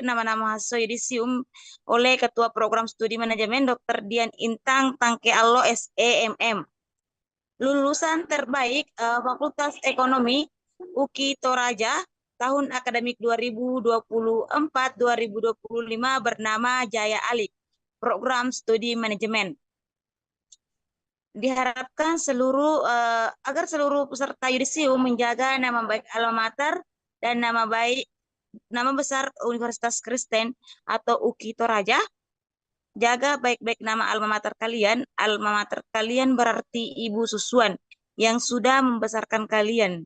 nama-nama mahasiswa yudisium oleh Ketua Program Studi Manajemen Dr. Dian Intang Tangke Allo SEMM. Lulusan terbaik Fakultas Ekonomi UKI Toraja tahun akademik 2024-2025 bernama Jaya Alik, Program Studi Manajemen. Diharapkan agar seluruh peserta yudisium menjaga nama baik alma mater dan nama besar Universitas Kristen atau UKI Toraja. Jaga baik-baik nama alma mater kalian. Alma mater kalian berarti Ibu Susuan yang sudah membesarkan kalian.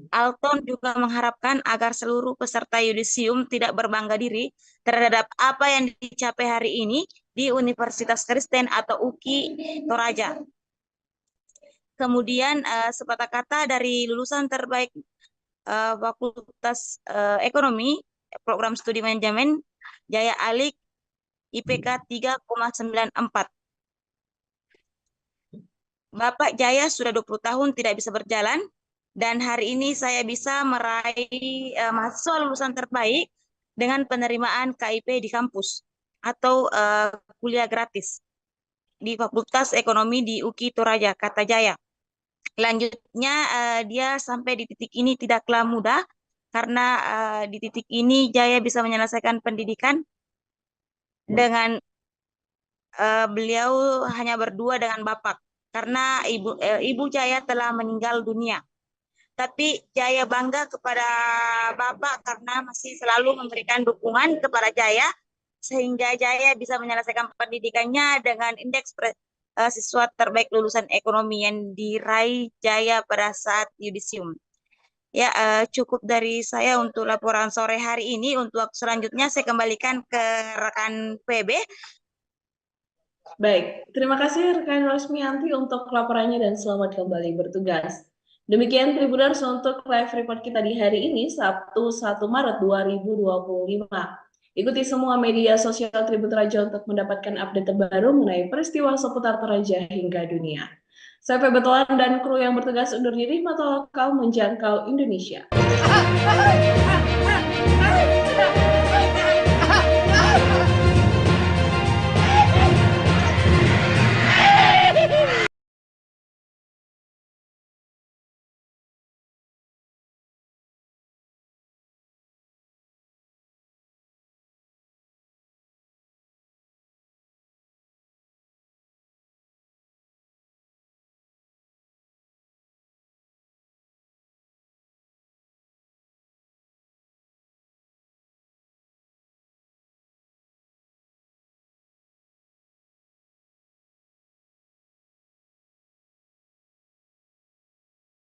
Alton juga mengharapkan agar seluruh peserta yudisium tidak berbangga diri terhadap apa yang dicapai hari ini di Universitas Kristen atau UKI Toraja. Kemudian sepatah kata dari lulusan terbaik Fakultas Ekonomi, Program Studi Manajemen, Jaya Alik, IPK 3,94. Bapak Jaya sudah 20 tahun tidak bisa berjalan, dan hari ini saya bisa meraih mahasiswa lulusan terbaik dengan penerimaan KIP di kampus atau kuliah gratis di Fakultas Ekonomi di UKI Toraja, kata Jaya. Lanjutnya dia sampai di titik ini tidaklah mudah karena di titik ini Jaya bisa menyelesaikan pendidikan dengan beliau hanya berdua dengan Bapak karena Ibu Jaya telah meninggal dunia. Tapi Jaya bangga kepada Bapak karena masih selalu memberikan dukungan kepada Jaya sehingga Jaya bisa menyelesaikan pendidikannya dengan indeks siswa terbaik lulusan ekonomi yang diraih Jaya pada saat yudisium. Ya, cukup dari saya untuk laporan sore hari ini. Untuk waktu selanjutnya saya kembalikan ke rekan PB. Baik, terima kasih rekan Rosmianti untuk laporannya dan selamat kembali bertugas. Demikian Tribuners untuk live report kita di hari ini, Sabtu 1 Maret 2025. Ikuti semua media sosial Tribun Toraja untuk mendapatkan update terbaru mengenai peristiwa seputar Toraja hingga dunia. Saya Betulan dan kru yang bertugas undur diri, mata lokal menjangkau Indonesia.